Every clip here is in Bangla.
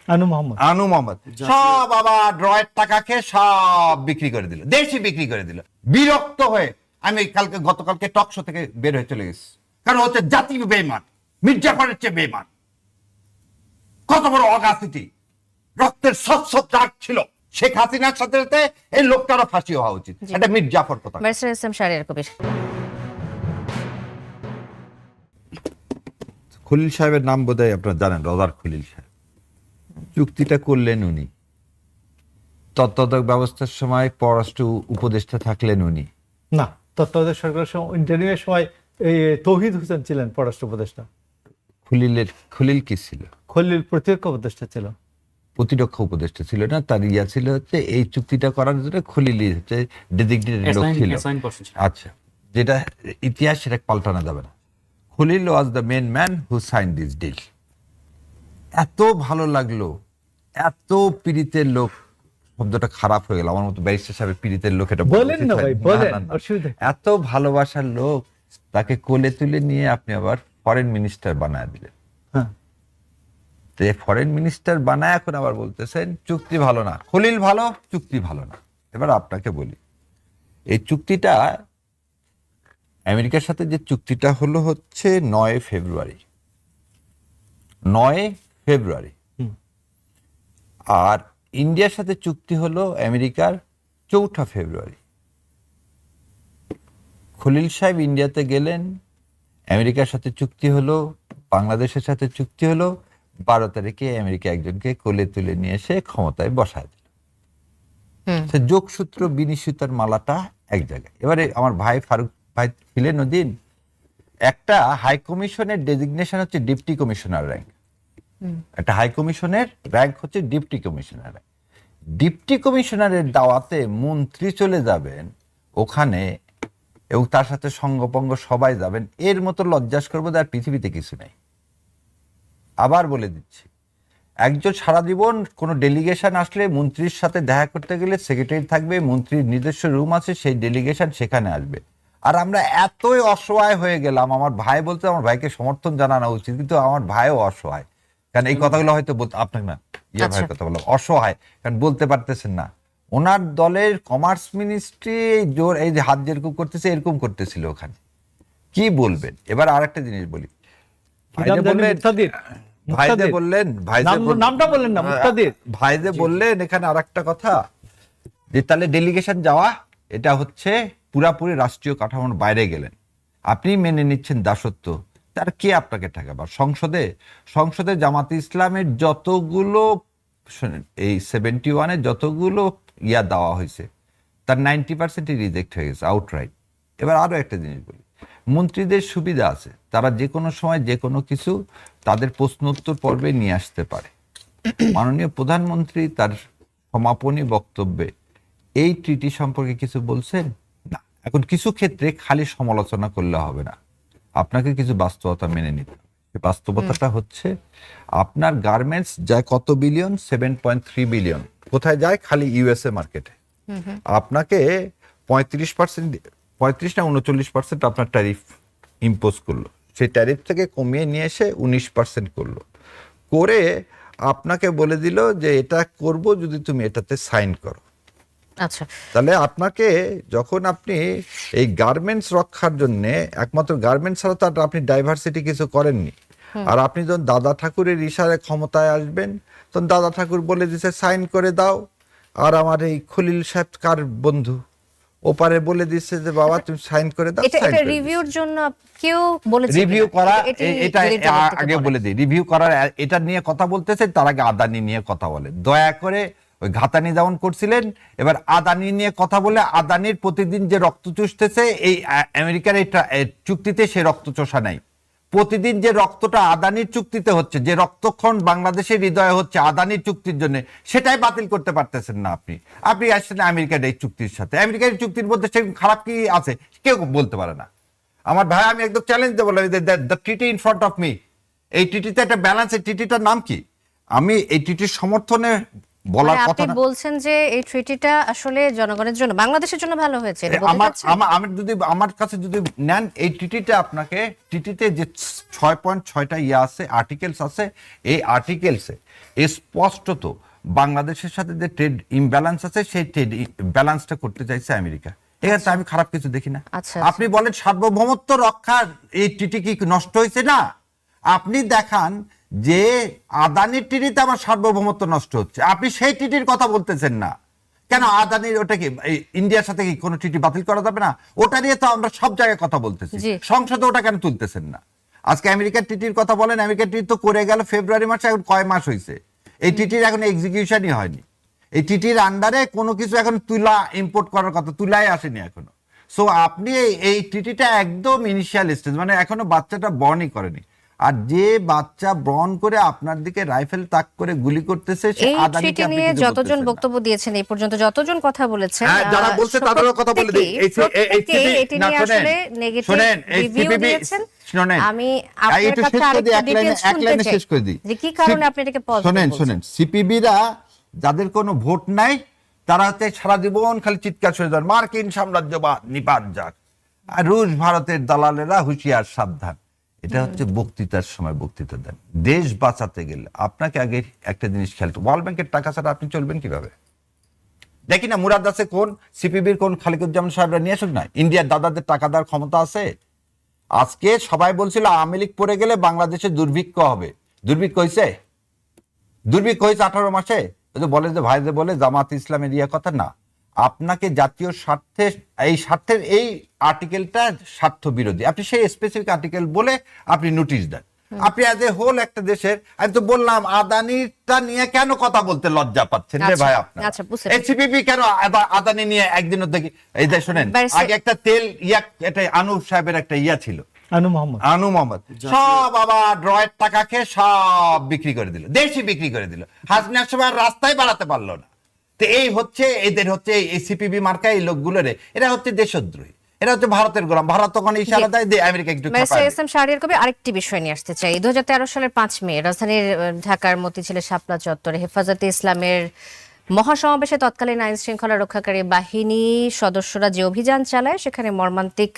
আনু মোহাম্মদ সব আবার ড্রয়ের টাকা খেয়ে সব বিক্রি করে দিল, দেশই বিক্রি করে দিল। বিরক্ত হয়ে আমি গতকালকে টক শো থেকে বের হয়ে চলে গেছি, কারণ হচ্ছে জাতি বেঈমান, মির্জাফরের চেয়ে বেঈমান। কত বড় অগাসিটি, রক্তের স্বচ্ছ দাগ ছিল শেখ হাসিনার সাথে সাথে এই লোকটারও ফাঁসি হওয়া উচিত। এটা মির্জাফর কথা। খলিল সাহেবের নাম বোধহয় আপনারা জানেন, রজার খলিল সাহেব। চুক্তিটা করলেন উনি, তত্ত্বাবধায়ক ব্যবস্থার সময় পররাষ্ট্র উপদেষ্টা থাকলেন উনি না, তত্ত্বাবধায়ক সরকারের সময় ইন্টারিমের সময় এই তৌহিদ হোসেন ছিলেন পররাষ্ট্র উপদেষ্টা। খলিল কি ছিল? খলিল প্রতিরক্ষা উপদেষ্টা ছিল। প্রতিরক্ষা উপদেষ্টা ছিল না, তার ইয়া ছিল হচ্ছে এই চুক্তিটা করার জন্য খলিলই হচ্ছে ডেজিগনেটেড লোক ছিল। আচ্ছা, যেটা ইতিহাস সেটা পাল্টানো যাবে না। Khalil was the main man who sign this deal. এত ভালো লাগলো, এত পীড়িতের লোক, শব্দটা খারাপ হয়ে গেল, আমার মতো ব্যারিস্টার সাহেব পীড়িতের লোক, এটা বলেন না ভাই, বলেন। এত ভালোবাসার লোক, তাকে কোলে তুলে নিয়ে আপনি আবার ফরেন মিনিস্টার বানায় দিলেন। ফরেন মিনিস্টার বানায় এখন আবার বলতেছেন চুক্তি ভালো না, খলিল ভালো, চুক্তি ভালো না। এবার আপনাকে বলি, এই চুক্তিটা আমেরিকার সাথে যে চুক্তিটা হলো হচ্ছে 9 ফেব্রুয়ারি, 9 ফেব্রুয়ারি, আর ইন্ডিয়ার সাথে চুক্তি হলো আমেরিকার 4 ফেব্রুয়ারি। খলিল সাহেব ইন্ডিয়াতে গেলেন, আমেরিকার সাথে চুক্তি হলো, বাংলাদেশের সাথে চুক্তি হলো, 12 তারিখে আমেরিকা একজনকে কোলে তুলে নিয়ে এসে ক্ষমতায় বসায় দিল। যোগসূত্র বিনিশ্চিতার মালাটা এক জায়গায়। এবারে আমার ভাই ফারুক ভাই ছিলেন ওদিন, একটা হাই কমিশনের ডেজিগনেশন হচ্ছে ডিপটি কমিশনার র্যাঙ্ক, একটা হাই কমিশনের র্যাঙ্ক হচ্ছে ডিপটি কমিশনার র্যাঙ্ক। ডিপটি কমিশনারের দাওয়াতে মন্ত্রী চলে যাবেন ওখানে, এবং তার সাথে সঙ্গপঙ্গ সবাই যাবেন, এর মতো লজ্জাস্কর বোধ আর পৃথিবীতে কিছু নেই। আবার বলে দিচ্ছি, একজন সারা জীবন কোনো ডেলিগেশন আসলে মন্ত্রীর সাথে দেখা করতে গেলে সেক্রেটারি থাকবে, মন্ত্রীর নিজস্ব রুম আছে, সেই ডেলিগেশন সেখানে আসবে। আর আমরা এতই অসহায় হয়ে গেলাম, আমার ভাই বলতে আমার ভাইকে সমর্থন জানানো উচিত, কিন্তু আমার ভাইও অসহায়, কারণ এই কথাগুলো হয়তো আপনাকে না ইয়ে ভাইয়ের কথা বললাম, অসহায় কারণ বলতে পারতেছেন না। ওনার দলের কমার্স মিনিস্ট্রি জোর এই যে হাত যেরকম করতেছে এরকম করতেছিল ওখানে, কি বলবেন? এবার আর একটা জিনিস বলি, ভাইদে বললেন এখানে আর একটা কথা, যে তাহলে ডেলিগেশন যাওয়া এটা হচ্ছে পুরাপুরি রাষ্ট্রীয় কাঠামোর বাইরে গেলেন, আপনি মেনে নিচ্ছেন দাসত্ব, তার কে আপনাকে ঠেকাবার? সংসদে জামাতে ইসলামের যতগুলো, শোনেন, এই 71-এ যতগুলো ইয়া দেওয়া হয়েছে তার 90% রিজেক্ট হয়ে গেছে আউটরাইট। এবার আরো একটা জিনিস বলি, মন্ত্রীদের সুবিধা আছে, তারা যে কোনো সময় যে কোনো কিছু তাদের প্রশ্নোত্তর পর্বে নিয়ে আসতে পারে। মাননীয় প্রধানমন্ত্রী তার সমাপনী বক্তব্যে এই ট্রিটি সম্পর্কে কিছু বলছেন না। এখন কিছু ক্ষেত্রে খালি সমালোচনা করলে হবে না, আপনাকে কিছু বাস্তবতা মেনে নিতে হবে। বাস্তবতাটা হচ্ছে আপনার গার্মেন্টস যায় কত বিলিয়ন? 7.3 বিলিয়ন। কোথায় যায়? খালি ইউএসএ মার্কেটে। আপনাকে 35% না 39% আপনার ট্যারিফ ইম্পোজ করলো, সেই ট্যারিফ থেকে কমিয়ে নিয়ে এসে 19% করলো, করে আপনাকে বলে দিল যে এটা করব যদি তুমি এটাতে সাইন করো। আচ্ছা, তাহলে আপনাকে যখন আপনি এই গার্মেন্টস রক্ষার জন্য, একমাত্র গার্মেন্টস ছাড়া তো আপনি ডাইভার্সিটি কিছু করেননি। আর আপনি যখন দাদা ঠাকুরের ইশারায় ক্ষমতায় আসবেন, তখন দাদা ঠাকুর বলে দিছে সাইন করে দাও, আর আমার এই খলিল সাহেব কার বন্ধু, ওপারে বলে দিচ্ছে যে বাবা তুমি সাইন করে দাও। এটা রিভিউর জন্য কেউ বলেছে, রিভিউ করা, এটা আগে বলে দিই, রিভিউ করার এটা নিয়ে কথা বলতেছে, তার আগে আদানি নিয়ে কথা বলে। দয়া করে ওই ঘাতানি যেমন করছিলেন, এবার আদানি নিয়ে কথা বলে, আদানির প্রতিদিন যে রক্ত চুষতেছে এই আমেরিকার এই চুক্তিতে সে রক্ত চোষা নাই। প্রতিদিন যে রক্তটা আদানির চুক্তিতে হচ্ছে, যে রক্তক্ষরণ বাংলাদেশের হৃদয়ে হচ্ছে আদানির চুক্তির জন্য, সেটাই বাতিল করতে পারতেছেন না আপনি আসছেন আমেরিকার এই চুক্তির সাথে। আমেরিকার এই চুক্তির মধ্যে সে খারাপ কি আছে কেউ বলতে পারে না। আমার ভাই, আমি একদম চ্যালেঞ্জ দেবো, the treaty in front of me, এই ট্রিটিতে একটা ব্যালেন্স, এই ট্রিটিটার নাম কি? আমি এই ট্রিটির সমর্থনে বলার কথা আপনি বলছেন যে এই ট্রিটিটা আসলে জনগণের জন্য, বাংলাদেশের জন্য ভালো হয়েছে। আমি যদি আমার কাছে যদি নেন এই ট্রিটিটা, আপনাকে ট্রিটিতে যে 6.6টা ইয়া আছে, আর্টিকেলস আছে, এই আর্টিকেলসে স্পষ্টত বাংলাদেশের সাথে যে ট্রেড ইমব্যালেন্স আছে সেই ট্রেড ব্যালেন্সটা করতে চাইছে আমেরিকা। এখানে তো আমি খারাপ কিছু দেখি না। আচ্ছা, আপনি বলেন সার্বভৌমত্ব রক্ষার এই ট্রিটি কি নষ্ট হয়েছে? না, আপনি দেখান যে আদানির ট্রিটিতে আমার সার্বভৌমত্ব নষ্ট হচ্ছে, আপনি সেই ট্রিটির কথা বলতেছেন না কেন? আদানির ওটা কি ইন্ডিয়ার সাথে কি কোনো ট্রিটি বাতিল করা যাবে না? ওটা নিয়ে তো আমরা সব জায়গায় কথা বলতেছি, জি। সংসদে ওটা কেন তুলতেছেন না? আজকে আমেরিকার ট্রিটির কথা বলেন, আমেরিকার ট্রিটি তো করে গেল ফেব্রুয়ারি মাসে, এখন কয় মাস হয়েছে? এই ট্রিটির এখন এক্সিকিউশনই হয়নি। এই ট্রিটির আন্ডারে কোনো কিছু এখন তুলা ইম্পোর্ট করার কথা, তুলাই আসেনি এখনো। সো আপনি এই ট্রিটিটা একদম ইনিশিয়াল স্টেজ, মানে এখনো বাচ্চাটা বর্নই করেনি। আর যে বাচ্চা ব্রন করে আপনার দিকে রাইফেল তাক করে গুলি করতেছে, সে এই আদানিকে ট্রিটি আপনি নিয়ে কিছু যতজন বলতেছেন না। বক্তব্য দিয়েছেন এই পর্যন্ত, যতজন কথা বলেছেন, হ্যাঁ, যারা বলছে তাদেরও কথা বলে দিই। প্রত্যেকেই এটি নিয়ে আসলে নেগেটিভ রিভিউ দিয়েছেন। আমি আপনার কাছে আরেকটা ডিটেইলস শুনতে চাই যে কি কারণে আপনি এটাকে পজ শুনেন। সিপিবিরা যাদের কোনো ভোট নাই, তারা হচ্ছে সারা জীবন খালি চিৎকার শুনে যান, মার্কিন সাম্রাজ্যবাদ নিপাত যাক, আর রুশ ভারতের দালালেরা হুঁশিয়ার সাবধান। এটা হচ্ছে বক্তৃতার সময় বক্তৃতা দেন। দেশ বাঁচাতে গেলে আপনাকে আগে একটা জিনিস খেয়াল, ওয়ার্ল্ড ব্যাংকের টাকা ছাড়া আপনি চলবেন কিভাবে? দেখি না মুরাদ আছে কোন, সিপিবির কোন খালিকুজ্জামান সাহেবরা নিয়ে আসুক না, ইন্ডিয়ার দাদাদের টাকা দেওয়ার ক্ষমতা আছে? আজকে সবাই বলছিল আওয়ামী লীগ পড়ে গেলে বাংলাদেশে দুর্ভিক্ষ হবে। দুর্ভিক্ষ হয়েছে? দুর্ভিক্ষ হয়েছে 18 মাসে? বলে যে ভাই যে বলে জামাত ইসলামের ইয়ে কথা না, আপনাকে জাতীয় স্বার্থে স্বার্থের এই আর্টিকেলটা স্বার্থ বিরোধী, আপনি সেই স্পেসিফিক আর্টিকেল বলে আপনি নোটিশ দেন। আপনি অ্যাজ এ হোল একটা দেশের, আমি তো বললাম আদানিটা নিয়ে কেন কথা বলতে লজ্জা পাচ্ছেন রে ভাই আপনার? সিপিবি কেন আদানি নিয়ে একদিনও দেখি, এই যে শোনেন, আগে একটা তেল এটা আনু সাহেবের একটা ইয়া ছিল, আনু মোহাম্মদ, সব আবার ড্রয়ের টাকা খেয়ে সব বিক্রি করে দিল, দেশি বিক্রি করে দিল, হাসিনার সময় রাস্তায় বাড়াতে পারলো না। তো এই হচ্ছে এদের হচ্ছে এই সিপিবি মার্কা এই লোকগুলোরে, এরা হচ্ছে দেশদ্রোহী, এরা হচ্ছে ভারতের গোলাম। ভারত তখন ইশারা দেয় যে আমেরিকা একটু আরেকটি বিষয় নিয়ে আসতে চাই। 2013 সালের 5 মে রাজধানীর ঢাকার মতিঝিলে শাপলা চত্বরে হেফাজতে ইসলামের মহাসমাবেশে তৎকালীন আইন শৃঙ্খলা রক্ষাকারী বাহিনী সদস্যরা যে অভিযান চালায়, সেখানে মর্মান্তিক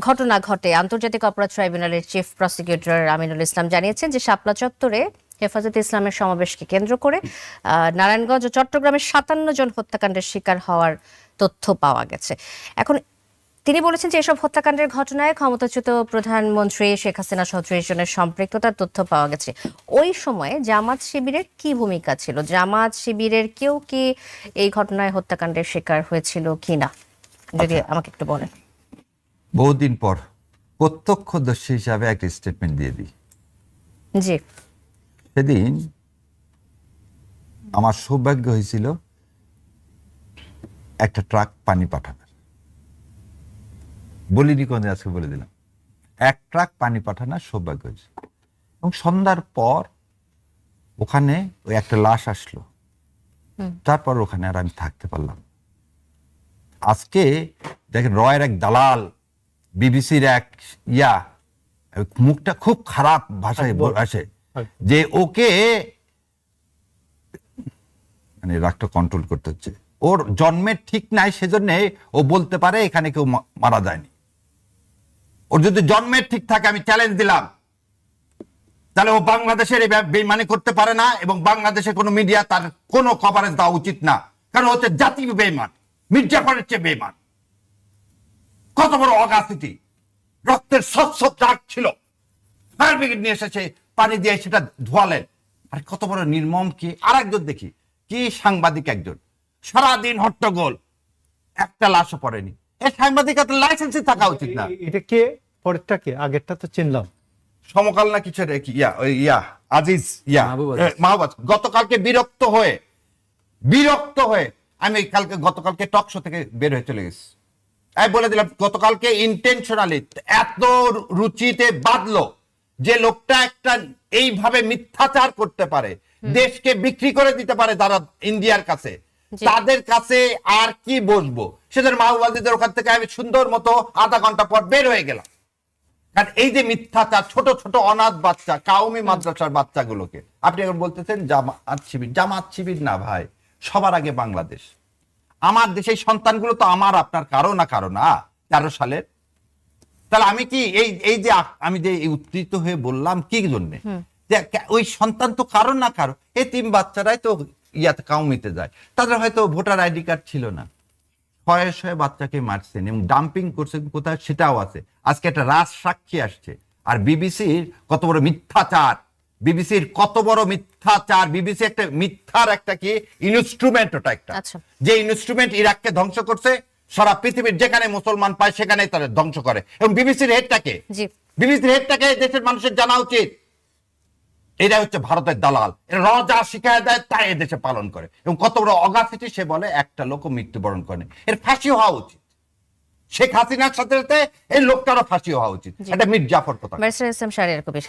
ঘটনা ঘটে। আন্তর্জাতিক অপরাধ ট্রাইব্যুনালের চিফ প্রসিকিউটর আমিনুল ইসলাম জানিয়েছেন যে শাপলা চত্বরে হেফাজতে ইসলামের সমাবেশকে কেন্দ্র করে নারায়ণগঞ্জ ও চট্টগ্রামের 57 জন হত্যাকাণ্ডের শিকার হওয়ার তথ্য পাওয়া গেছে। এখন তিনি বলেছেন যে এসব হত্যাকাণ্ডের ঘটনায় ক্ষমতাচ্যুত প্রধানমন্ত্রী শেখ হাসিনা সহ 30 জনের সম্পৃক্ততার তথ্য পাওয়া গেছে। ওই সময়ে জামাত শিবিরের কি ভূমিকা ছিল? জামাত শিবিরের কেউ কি এই ঘটনায় হত্যাকাণ্ডের শিকার হয়েছিল কিনা, যদি আমাকে একটু বলেন। বহুদিন পর প্রত্যক্ষদর্শী হিসাবে একটা স্টেটমেন্ট দিয়ে দিই। জি। সেদিন আমার সৌভাগ্য হয়েছিল একটা ট্রাক পানি পাঠানোর, বলিনি কোন আজকে বলে দিলাম, এক ট্রাক পানি পাঠানোর সৌভাগ্য হয়েছে। এবং সন্ধ্যার পর ওখানে ওই একটা লাশ আসলো, তারপর ওখানে আর আমি থাকতে পারলাম। আজকে দেখেন রয়ের এক দালাল, বিবিসির এক মুখটা খুব খারাপ ভাষায় আসে যে ওকে মানে রাগটা কন্ট্রোল করতে হচ্ছে, ওর জন্মের ঠিক নাই, সেজন্য ও বলতে পারে এখানে কেউ মারা যায়নি। ওর যদি জন্মের ঠিক থাকে, আমি চ্যালেঞ্জ দিলাম, তাহলে ও বাংলাদেশের বেইমানি করতে পারে না, এবং বাংলাদেশের কোনো মিডিয়া তার কোনো কভারেজ দেওয়া উচিত না, কারণ হচ্ছে জাতীয় বেইমান, মির্জাফরের চেয়ে বেইমান। কত বড় অগাসিটি, রক্তের স্বচ্ছ দাগ ছিল, ফায়ার ব্রিগেড নিয়ে এসেছে, পানি দিয়ে সেটা ধোয়ালেন। আর কত বড় নির্মম! কি আর একজন দেখি, কি সাংবাদিক একজন, সারাদিন হট্টগোল, একটা লাশও পড়েনি। এই সাংবাদিকতার লাইসেন্সই থাকা উচিত না। এটা কে? পরেরটা কে? আগেরটা তো চিনলাম, সমকাল না কিছু আজিজ মাহবুব। গতকালকে বিরক্ত হয়ে আমি গতকালকে টক শো থেকে বের হয়ে চলে গেছি। আমি বলে দিলাম গতকালকে ইন্টেনশনালি এত রুচিতে বাঁধলো যে লোকটা একটা এইভাবে মিথ্যাচার করতে পারে, দেশকে বিক্রি করে দিতে পারে তারা ইন্ডিয়ার কাছে, তাদের কাছে আর কি বসবো। সেদের মাহবুবাদীদের ওখান থেকে আমি সুন্দর মতো আধা ঘন্টা পর বের হয়ে গেলাম। কারণ এই যে মিথ্যাচার, ছোট ছোট অনাথ বাচ্চা, কাউমি মাদ্রাসার বাচ্চাগুলোকে আপনি এখন বলতেছেন জামাত শিবির না ভাই, সবার আগে বাংলাদেশ। আমার দেশের সন্তানগুলো তো আমার আপনার কারো না 13 সালের। তাহলে আমি কি এই যে আমি যে উত্তেজিত হয়ে বললাম কি জন্যে, ওই সন্তান তো কারো না কারো এতিম বাচ্চারাই তো ইয়াতে কাউমিতে যায়, তাদের হয়তো ভোটার আইডি কার্ড ছিল না, শয়ে শয়ে বাচ্চাকে মারছেন এবং ডাম্পিং করছেন কোথায় সেটাও আছে। আজকে একটা রাজ সাক্ষী আসছে। আর বিবিসির কত বড় মিথ্যাচার, বিবিসির কত বড় মিথ্যাচার, বিবিসি একটা মিথ্যার একটা কি ইনস্ট্রুমেন্ট, ওটা একটা আচ্ছা। যে ইনস্ট্রুমেন্ট ইরাককে ধ্বংস করছে, সারা পৃথিবীর যেখানে মুসলমান পায় সেখানে তারা ধ্বংস করে। এবং বিবিসির হেডটাকে, জি বিবিসির হেডটাকে দেশের মানুষের জানা উচিত। এটা হচ্ছে ভারতের দালাল, এরা যা শিখায় দেয় তাই এদেশে পালন করে। এবং কত বড় অগাসিটি, সে বলে একটা লোক মৃত্যুবরণ করে, এর ফাঁসি হওয়া উচিত। শেখ হাসিনার সাথে সাথে এই লোকটারও ফাঁসি হওয়া উচিত। এটা মীর জাফর কথা। Barrister S M Shahriar Kabir.